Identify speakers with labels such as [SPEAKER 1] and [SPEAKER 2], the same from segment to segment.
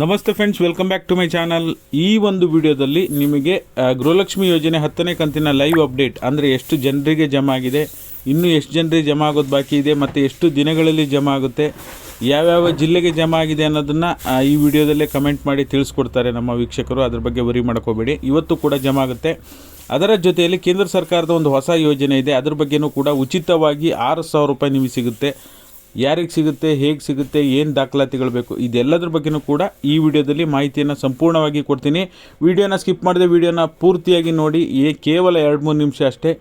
[SPEAKER 1] ನಮಸ್ತೆ friends, welcome back to my channel. ಈ ಒಂದು ವಿಡಿಯೋದಲ್ಲಿ ನಿಮಗೆ ಗೃಹಲಕ್ಷ್ಮಿ ಯೋಜನೆ 10ನೇ ಕಂತಿನ ಲೈವ್ ಅಪ್ಡೇಟ್, ಅಂದರೆ ಎಷ್ಟು ಜನರಿಗೆ ಜಮಾ ಆಗಿದೆ, ಇನ್ನೂ ಎಷ್ಟು ಜನರಿಗೆ ಜಮಾ ಆಗೋದು ಬಾಕಿ ಇದೆ ಮತ್ತು ಎಷ್ಟು ದಿನಗಳಲ್ಲಿ ಜಮಾ ಆಗುತ್ತೆ, ಯಾವ್ಯಾವ ಜಿಲ್ಲೆಗೆ ಜಮಾ ಆಗಿದೆ ಅನ್ನೋದನ್ನು ಈ ವಿಡಿಯೋದಲ್ಲೇ ಕಮೆಂಟ್ ಮಾಡಿ ತಿಳಿಸ್ಕೊಡ್ತಾರೆ ನಮ್ಮ ವೀಕ್ಷಕರು. ಅದ್ರ ಬಗ್ಗೆ ವರಿ ಮಾಡ್ಕೋಬೇಡಿ, ಇವತ್ತು ಕೂಡ ಜಮಾ ಆಗುತ್ತೆ. ಅದರ ಜೊತೆಯಲ್ಲಿ ಕೇಂದ್ರ ಸರ್ಕಾರದ ಒಂದು ಹೊಸ ಯೋಜನೆ ಇದೆ, ಅದ್ರ ಬಗ್ಗೆಯೂ ಕೂಡ ಉಚಿತವಾಗಿ 6,000 ರೂಪಾಯಿ ನಿಮಗೆ ಸಿಗುತ್ತೆ. ಯಾರಿಗೆ ಸಿಗುತ್ತೆ, ಹೇಗೆ ಸಿಗುತ್ತೆ, ಏನು ದಾಖಲಾತಿಗಳು ಬೇಕು, ಇದೆಲ್ಲದ್ರ ಬಗ್ಗೆಯೂ ಕೂಡ ಈ ವಿಡಿಯೋದಲ್ಲಿ ಮಾಹಿತಿಯನ್ನು ಸಂಪೂರ್ಣವಾಗಿ ಕೊಡ್ತೀನಿ. ವಿಡಿಯೋನ ಸ್ಕಿಪ್ ಮಾಡಿದೆ, ವಿಡಿಯೋನ ಪೂರ್ತಿಯಾಗಿ ನೋಡಿ. ಕೇವಲ 2-3 ನಿಮಿಷ ಅಷ್ಟೇ.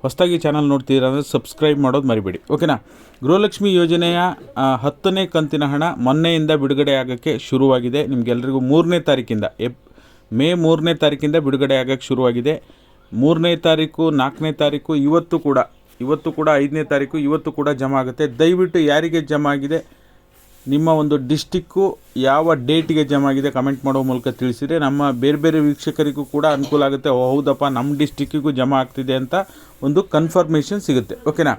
[SPEAKER 1] ಹೊಸದಾಗಿ ಚಾನಲ್ ನೋಡ್ತಿದ್ದೀರ ಅಂದರೆ ಸಬ್ಸ್ಕ್ರೈಬ್ ಮಾಡೋದು ಮರಿಬೇಡಿ, ಓಕೆನಾ. ಗೃಹಲಕ್ಷ್ಮಿ ಯೋಜನೆಯ 10ನೇ ಕಂತಿನ ಹಣ ಮೊನ್ನೆಯಿಂದ ಬಿಡುಗಡೆ ಆಗೋಕ್ಕೆ ಶುರುವಾಗಿದೆ. ನಿಮಗೆಲ್ಲರಿಗೂ 3ನೇ ತಾರೀಕಿಂದ ಮೇ 3ನೇ ತಾರೀಕಿಂದ ಬಿಡುಗಡೆ ಆಗೋಕ್ಕೆ ಶುರುವಾಗಿದೆ. 3ನೇ ತಾರೀಕು, 4ನೇ ತಾರೀಕು, ಇವತ್ತು ಕೂಡ 5ನೇ ತಾರೀಕು, ಇವತ್ತು ಕೂಡ ಜಮಾ ಆಗುತ್ತೆ. ದಯವಿಟ್ಟು ಯಾರಿಗೆ ಜಮಾ ಆಗಿದೆ, ನಿಮ್ಮ ಒಂದು ಡಿಸ್ಟಿಕ್ಕು ಯಾವ ಡೇಟಿಗೆ ಜಮಾ ಆಗಿದೆ ಕಮೆಂಟ್ ಮಾಡೋ ಮೂಲಕ ತಿಳಿಸಿದರೆ ನಮ್ಮ ಬೇರೆ ವೀಕ್ಷಕರಿಗೂ ಕೂಡ ಅನುಕೂಲ ಆಗುತ್ತೆ. ಹೌದಪ್ಪ, ನಮ್ಮ ಡಿಸ್ಟಿಕ್ಕಿಗೂ ಜಮಾ ಆಗ್ತಿದೆ ಅಂತ ಒಂದು ಕನ್ಫರ್ಮೇಷನ್ ಸಿಗುತ್ತೆ, ಓಕೆನಾ.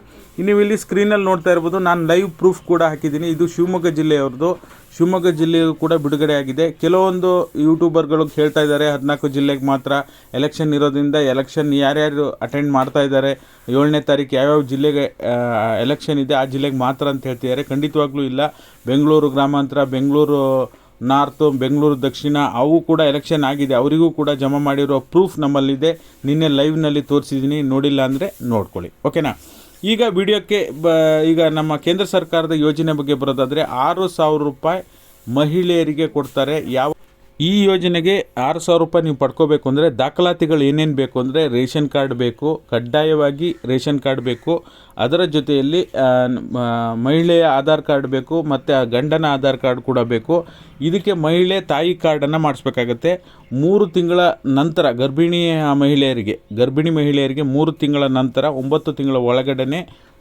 [SPEAKER 1] ನೀವು ಇಲ್ಲಿ ಸ್ಕ್ರೀನಲ್ಲಿ ನೋಡ್ತಾ ಇರ್ಬೋದು, ನಾನು ಲೈವ್ ಪ್ರೂಫ್ ಕೂಡ ಹಾಕಿದ್ದೀನಿ. ಇದು ಶಿವಮೊಗ್ಗ ಜಿಲ್ಲೆಯವ್ರದ್ದು. ಶಿವಮೊಗ್ಗ ಜಿಲ್ಲೆಯೂ ಕೂಡ ಬಿಡುಗಡೆ ಆಗಿದೆ. ಕೆಲವೊಂದು ಯೂಟ್ಯೂಬರ್ಗಳು ಹೇಳ್ತಾ ಇದ್ದಾರೆ 14 ಜಿಲ್ಲೆಗೆ ಮಾತ್ರ ಎಲೆಕ್ಷನ್ ಇರೋದ್ರಿಂದ ಎಲೆಕ್ಷನ್ ಯಾರ್ಯಾರು ಅಟೆಂಡ್ ಮಾಡ್ತಾ ಇದ್ದಾರೆ, 7ನೇ ತಾರೀಕು ಯಾವ್ಯಾವ ಜಿಲ್ಲೆಗೆ ಎಲೆಕ್ಷನ್ ಇದೆ ಆ ಜಿಲ್ಲೆಗೆ ಮಾತ್ರ ಅಂತ ಹೇಳ್ತಿದ್ದಾರೆ. ಖಂಡಿತವಾಗ್ಲೂ ಇಲ್ಲ. ಬೆಂಗಳೂರು ಗ್ರಾಮಾಂತರ, ಬೆಂಗಳೂರು ನಾರ್ತು, ಬೆಂಗಳೂರು ದಕ್ಷಿಣ ಅವು ಕೂಡ ಎಲೆಕ್ಷನ್ ಆಗಿದೆ. ಅವರಿಗೂ ಕೂಡ ಜಮಾ ಮಾಡಿರೋ ಪ್ರೂಫ್ ನಮ್ಮಲ್ಲಿದೆ. ನಿನ್ನೆ ಲೈವ್ನಲ್ಲಿ ತೋರಿಸಿದ್ದೀನಿ, ನೋಡಿಲ್ಲ ಅಂದರೆ ನೋಡ್ಕೊಳ್ಳಿ, ಓಕೆನಾ. ಈಗ ವಿಡಿಯೋಕ್ಕೆ ಈಗ ನಮ್ಮ ಕೇಂದ್ರ ಸರ್ಕಾರದ ಯೋಜನೆ ಬಗ್ಗೆ ಬರೋದಾದರೆ 6,000 ರೂಪಾಯಿ ಮಹಿಳೆಯರಿಗೆ ಕೊಡ್ತಾರೆ. ಈ ಯೋಜನೆಗೆ 6,000 ರೂಪಾಯಿ ನೀವು ಪಡ್ಕೋಬೇಕು ಅಂದರೆ ದಾಖಲಾತಿಗಳು ಏನೇನು ಬೇಕು ಅಂದರೆ ರೇಷನ್ ಕಾರ್ಡ್ ಬೇಕು, ಕಡ್ಡಾಯವಾಗಿ ರೇಷನ್ ಕಾರ್ಡ್ ಬೇಕು. ಅದರ ಜೊತೆಯಲ್ಲಿ ಮಹಿಳೆಯ ಆಧಾರ್ ಕಾರ್ಡ್ ಬೇಕು ಮತ್ತು ಗಂಡನ ಆಧಾರ್ ಕಾರ್ಡ್ ಕೂಡ ಬೇಕು. ಇದಕ್ಕೆ ಮಹಿಳೆ ತಾಯಿ ಕಾರ್ಡನ್ನು ಮಾಡಿಸ್ಬೇಕಾಗತ್ತೆ. 3 ತಿಂಗಳ ನಂತರ ಗರ್ಭಿಣಿ ಮಹಿಳೆಯರಿಗೆ 3 ತಿಂಗಳ ನಂತರ 9 ತಿಂಗಳ ಒಳಗಡೆ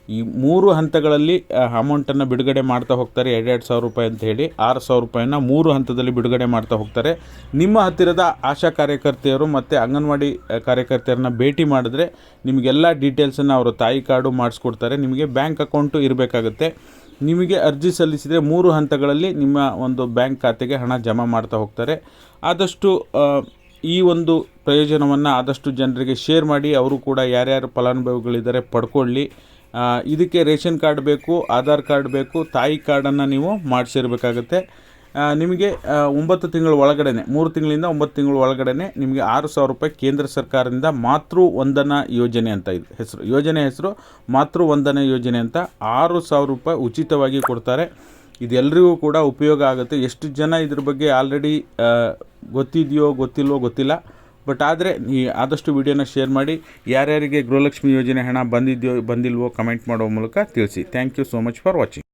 [SPEAKER 1] ಈ 3 ಹಂತಗಳಲ್ಲಿ ಅಮೌಂಟನ್ನು ಬಿಡುಗಡೆ ಮಾಡ್ತಾ ಹೋಗ್ತಾರೆ. 2,000 ರೂಪಾಯಿ ಅಂತ ಹೇಳಿ 6,000 ರೂಪಾಯಿನ 3 ಹಂತದಲ್ಲಿ ಬಿಡುಗಡೆ ಮಾಡ್ತಾ ಹೋಗ್ತಾರೆ. ನಿಮ್ಮ ಹತ್ತಿರದ ಆಶಾ ಕಾರ್ಯಕರ್ತೆಯರು ಮತ್ತು ಅಂಗನವಾಡಿ ಕಾರ್ಯಕರ್ತೆಯರನ್ನ ಭೇಟಿ ಮಾಡಿದ್ರೆ ನಿಮಗೆಲ್ಲ ಡೀಟೇಲ್ಸನ್ನು ಅವರು ತಾಯಿ ಕಾರ್ಡು ಮಾಡಿಸ್ಕೊಡ್ತಾರೆ. ನಿಮಗೆ ಬ್ಯಾಂಕ್ ಅಕೌಂಟು ಇರಬೇಕಾಗುತ್ತೆ. ನಿಮಗೆ ಅರ್ಜಿ ಸಲ್ಲಿಸಿದರೆ 3 ಹಂತಗಳಲ್ಲಿ ನಿಮ್ಮ ಒಂದು ಬ್ಯಾಂಕ್ ಖಾತೆಗೆ ಹಣ ಜಮಾ ಮಾಡ್ತಾ ಹೋಗ್ತಾರೆ. ಆದಷ್ಟು ಈ ಒಂದು ಪ್ರಯೋಜನವನ್ನು ಆದಷ್ಟು ಜನರಿಗೆ ಶೇರ್ ಮಾಡಿ. ಅವರು ಕೂಡ ಯಾರ್ಯಾರು ಫಲಾನುಭವಿಗಳಿದ್ದಾರೆ ಪಡ್ಕೊಳ್ಳಿ. ಇದಕ್ಕೆ ರೇಷನ್ ಕಾರ್ಡ್ ಬೇಕು, ಆಧಾರ್ ಕಾರ್ಡ್ ಬೇಕು, ತಾಯಿ ಕಾರ್ಡನ್ನು ನೀವು ಮಾಡಿಸಿರ್ಬೇಕಾಗುತ್ತೆ. ನಿಮಗೆ 9 ತಿಂಗಳ ಒಳಗಡೆ 3 ತಿಂಗಳಿಂದ 9 ತಿಂಗಳ ಒಳಗಡೆ ನಿಮಗೆ 6,000 ರೂಪಾಯಿ ಕೇಂದ್ರ ಸರ್ಕಾರದಿಂದ ಮಾತೃ ವಂದನಾ ಯೋಜನೆ ಅಂತ ಇದು ಹೆಸರು. ಯೋಜನೆ ಹೆಸರು ಮಾತೃ ವಂದನಾ ಯೋಜನೆ ಅಂತ 6,000 ರೂಪಾಯಿ ಉಚಿತವಾಗಿ ಕೊಡ್ತಾರೆ. ಇದೆಲ್ಲರಿಗೂ ಕೂಡ ಉಪಯೋಗ ಆಗುತ್ತೆ. ಎಷ್ಟು ಜನ ಇದ್ರ ಬಗ್ಗೆ ಆಲ್ರೆಡಿ ಗೊತ್ತಿದೆಯೋ ಗೊತ್ತಿಲ್ವೋ ಗೊತ್ತಿಲ್ಲ, ಬಟ್ ಆದರೆ ಆದಷ್ಟು ವಿಡಿಯೋನ ಶೇರ್ ಮಾಡಿ. ಯಾರ್ಯಾರಿಗೆ ಗೃಹಲಕ್ಷ್ಮಿ ಯೋಜನೆ ಹಣ ಬಂದಿದೆಯೋ ಬಂದಿಲ್ವೋ ಕಮೆಂಟ್ ಮಾಡೋ ಮೂಲಕ ತಿಳಿಸಿ. Thank you so much for watching.